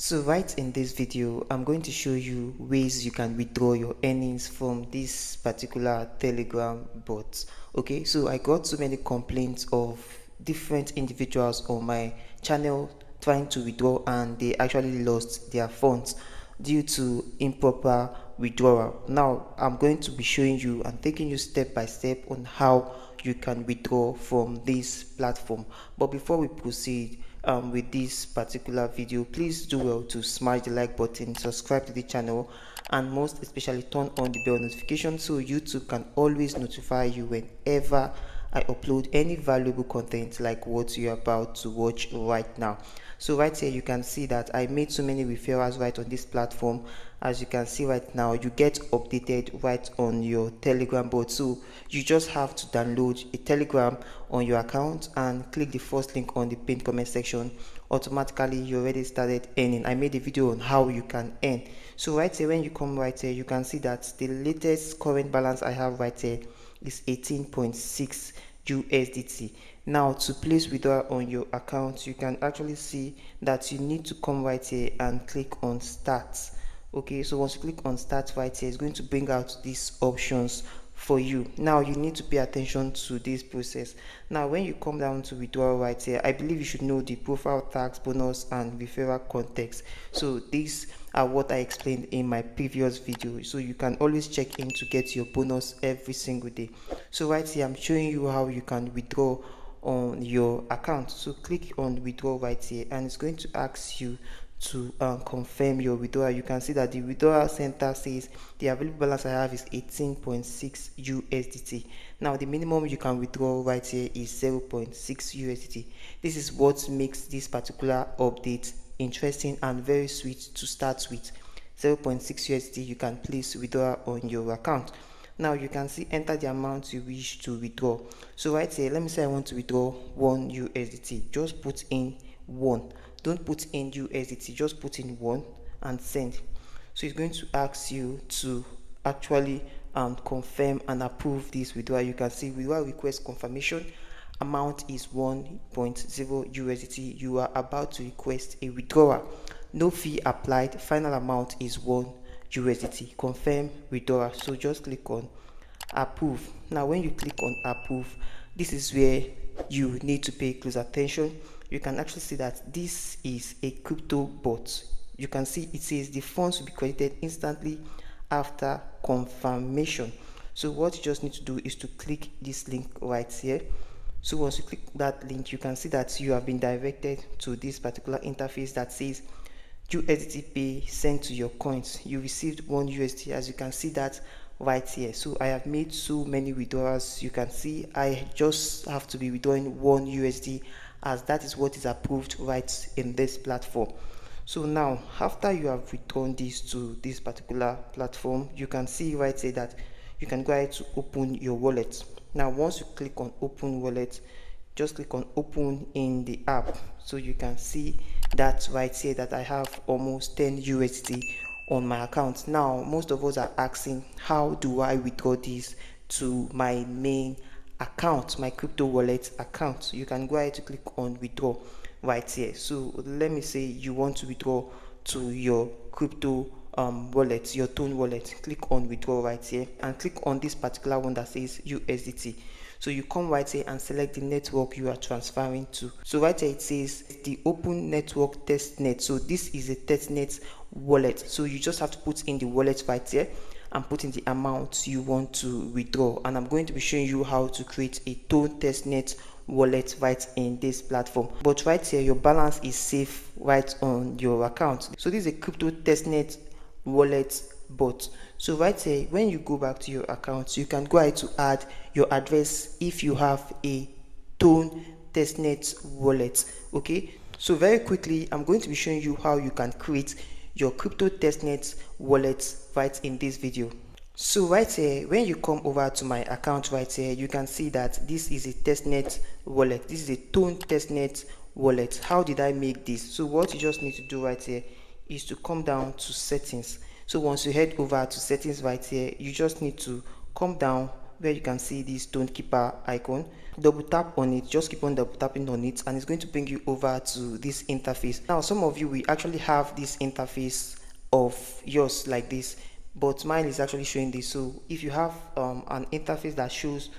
So right in this video, I'm going to show you ways you can withdraw your earnings from this particular Telegram bot. Okay, so I got so many complaints of different individuals on my channel trying to withdraw and they actually lost their funds due to improper withdrawal. Now I'm going to be showing you and taking you step by step on how you can withdraw from this platform. But before we proceed with this particular video, please do well to smash the like button, subscribe to the channel, and most especially turn on the bell notification so YouTube can always notify you whenever I upload any valuable content like what you're about to watch right now. So right here you can see that I made so many referrals right on this platform. As you can see right now, you get updated right on your Telegram bot. So you just have to download a Telegram on your account and click the first link on the pinned comment section. Automatically you already started earning. I made a video on how you can earn. So right here, when you come right here, you can see that the latest current balance I have right here is 18.6 USDT. Now to place withdrawal on your account, you can actually see that you need to come right here and click on start. Okay, so once you click on start right here, it's going to bring out these options for you. Now you need to pay attention to this process. Now when you come down to withdrawal right here, I believe you should know the profile tax, bonus, and referral context. So these are what I explained in my previous video, so you can always check in to get your bonus every single day. So right here I'm showing you how you can withdraw on your account. So click on withdraw right here and it's going to ask you to confirm your withdrawal. You can see that the withdrawal center says the available balance I have is 18.6 USDT. Now the minimum you can withdraw right here is 0.6 USDT. This is what makes this particular update interesting and very sweet to start with. 0.6 USDT you can place withdraw on your account. Now you can see enter the amount you wish to withdraw. So right here, let me say I want to withdraw 1 USDT. Just put in 1. Don't put in USDT, just put in 1 and send. So it's going to ask you to actually confirm and approve this withdrawal. You can see withdrawal request confirmation. Amount is 1.0 USDT. You are about to request a withdrawal. No fee applied. Final amount is 1 USDT. Confirm withdrawal. So just click on approve. Now when you click on approve, this is where you need to pay close attention. You can actually see that this is a crypto bot. You can see it says the funds will be credited instantly after confirmation. So what you just need to do is to click this link right here. So once you click that link, you can see that you have been directed to this particular interface that says USDT pay sent to your coins. You received 1 USD, as you can see that right here. So I have made so many withdrawals. You can see I just have to be withdrawing 1 USD, as that is what is approved right in this platform. So now after you have withdrawn this to this particular platform, you can see right here that you can go ahead to open your wallet. Now once you click on open wallet, just click on open in the app. So you can see that right here that I have almost 10 USD on my account. Now most of us are asking, how do I withdraw this to my main account, my crypto wallet account? You can go ahead to click on withdraw right here. So let me say you want to withdraw to your crypto wallet, your Tone wallet. Click on withdraw right here and click on this particular one that says USDT. So you come right here and select the network you are transferring to. So right here it says the Open Network Testnet. So this is a testnet wallet. So you just have to put in the wallet right here and put in the amount you want to withdraw. And I'm going to be showing you how to create a Tone testnet wallet right in this platform. But right here your balance is safe right on your account. So this is a crypto testnet wallet bot. So right here, when you go back to your account, you can go ahead to add your address if you have a Tone testnet wallet. Okay, so very quickly I'm going to be showing you how you can create your crypto testnet wallet right in this video. So right here, when you come over to my account right here, you can see that this is a testnet wallet. This is a Tone testnet wallet. How did I make this? So what you just need to do right here is to come down to settings. So once you head over to settings right here, you just need to come down where you can see this Don't Keeper icon. Double tap on it, just keep on double tapping on it, and it's going to bring you over to this interface. Now some of you will actually have this interface of yours like this, but mine is actually showing this. So if you have an interface that shows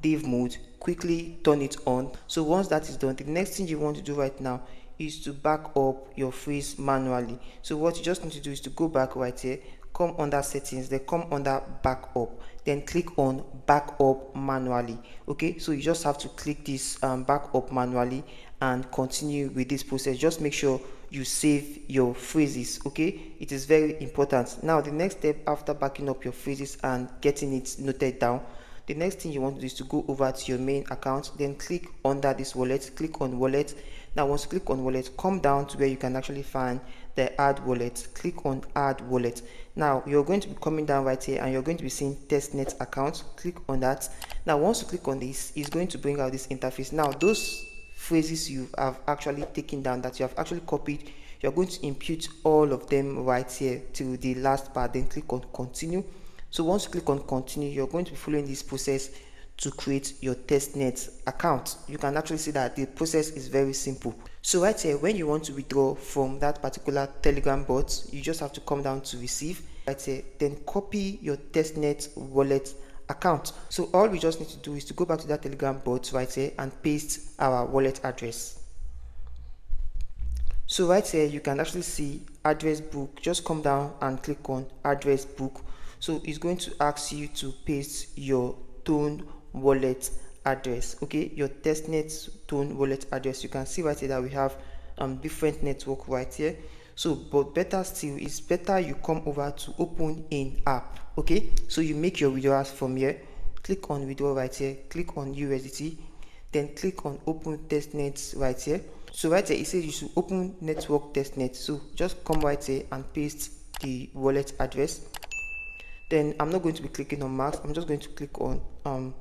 Dave mode, quickly turn it on. So once that is done, the next thing you want to do right now is to back up your freeze manually. So what you just need to do is to go back right here, come under settings, then come under backup, then click on backup manually. Okay, so you just have to click this backup manually and continue with this process. Just make sure you save your phrases. Okay, it is very important. Now the next step after backing up your phrases and getting it noted down, the next thing you want to do is to go over to your main account, then click under this wallet, click on wallet. Now once you click on wallet, come down to where you can actually find the add wallet, click on add wallet. Now you're going to be coming down right here and you're going to be seeing testnet account, click on that. Now once you click on this, it's going to bring out this interface. Now those phrases you have actually taken down, that you have actually copied, you're going to impute all of them right here to the last part, then click on continue. So once you click on continue, you're going to be following this process to create your testnet account. You can actually see that the process is very simple. So right here, when you want to withdraw from that particular Telegram bot, you just have to come down to receive right here, then copy your testnet wallet account. So all we just need to do is to go back to that Telegram bot right here and paste our wallet address. So right here you can actually see address book. Just come down and click on address book. So it's going to ask you to paste your Tone wallet address. Okay, your testnet Tone wallet address. You can see right here that we have different network right here. So but better still, it's better you come over to open in app. Okay, so you make your withdrawals from here, click on withdraw right here, click on USDT, then click on open testnet right here. So right here it says you should open network testnet. So just come right here and paste the wallet address. Then I'm not going to be clicking on max, I'm just going to click on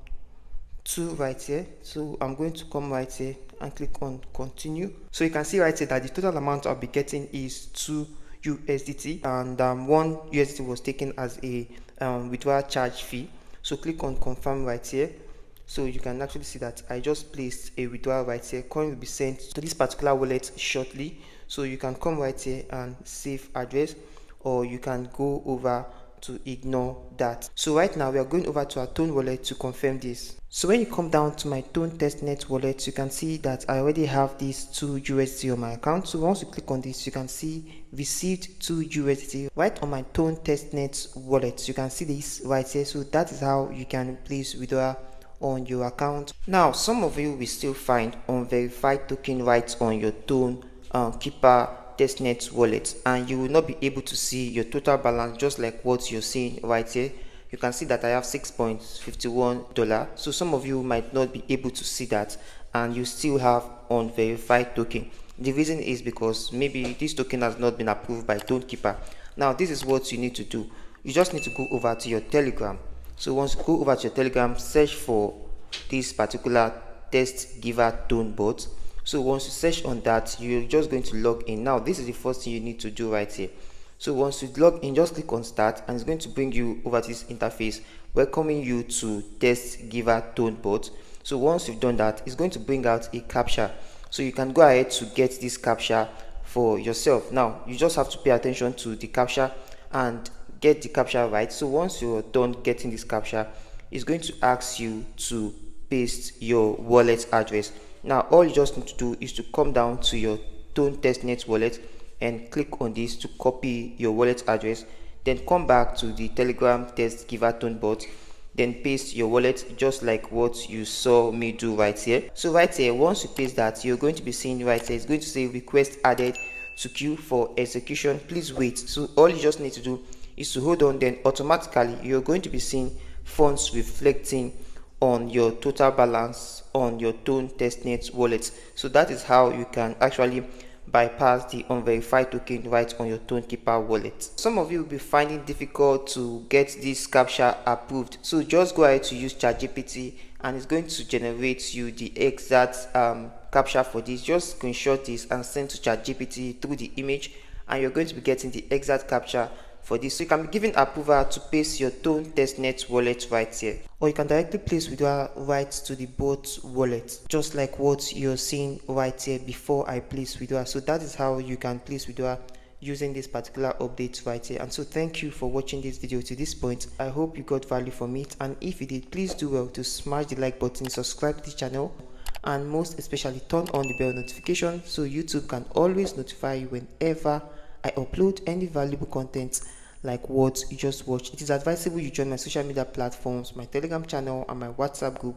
2 right here. So I'm going to come right here and click on continue. So you can see right here that the total amount I'll be getting is 2 USDT, and 1 USDT was taken as a withdrawal charge fee. So click on confirm right here. So you can actually see that I just placed a withdrawal right here. Coin will be sent to this particular wallet shortly. So you can come right here and save address, or you can go over to ignore that. So right now we are going over to our Tone wallet to confirm this. So when you come down to my Tone testnet wallet, you can see that I already have these 2 USDT on my account. So once you click on this, you can see received 2 USDT right on my Tone testnet wallet. You can see this right here. So that is how you can place withdrawal on your account. Now some of you will still find unverified token right on your Tone Keeper testnet wallet, and you will not be able to see your total balance just like what you're seeing right here. You can see that I have $6.51. So some of you might not be able to see that, and you still have unverified token. The reason is because maybe this token has not been approved by Don't Keeper. Now this is what you need to do. You just need to go over to your Telegram. So once you go over to your Telegram, search for this particular test giver Tone bot. So once you search on that, you're just going to log in. Now this is the first thing you need to do right here. So once you log in, just click on start, and it's going to bring you over to this interface welcoming you to test giver Tone bot. So once you've done that, it's going to bring out a captcha. So you can go ahead to get this captcha for yourself. Now you just have to pay attention to the captcha and get the captcha right. So once you're done getting this captcha, it's going to ask you to paste your wallet address. Now all you just need to do is to come down to your Tone testnet wallet and click on this to copy your wallet address, then come back to the Telegram test giver Tone bot, then paste your wallet just like what you saw me do right here. So right here, once you paste that, you're going to be seeing right here, it's going to say request added to queue for execution, please wait. So all you just need to do is to hold on, then automatically you're going to be seeing funds reflecting on your total balance on your Tone testnet wallet. So that is how you can actually bypass the unverified token right on your Tone Keeper wallet. Some of you will be finding difficult to get this captcha approved, so just go ahead to use ChatGPT and it's going to generate you the exact captcha for this. Just screenshot this and send to ChatGPT through the image, and you're going to be getting the exact captcha for this. So you can be given approval to paste your Airdrop Testnet wallet right here, or you can directly place withdrawal right to the bot wallet, just like what you're seeing right here before I place withdrawal. So that is how you can place withdrawal using this particular update right here. And so thank you for watching this video to this point. I hope you got value from it, and if you did, please do well to smash the like button, subscribe to this channel, and most especially turn on the bell notification so YouTube can always notify you whenever I upload any valuable content like what you just watched. It is advisable you join my social media platforms, my Telegram channel and my WhatsApp group,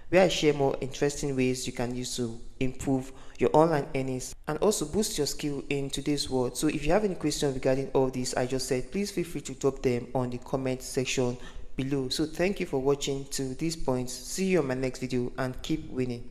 where I share more interesting ways you can use to improve your online earnings and also boost your skill in today's world. So if you have any questions regarding all this I just said, please feel free to drop them on the comment section below. So thank you for watching to this point. See you on my next video and keep winning.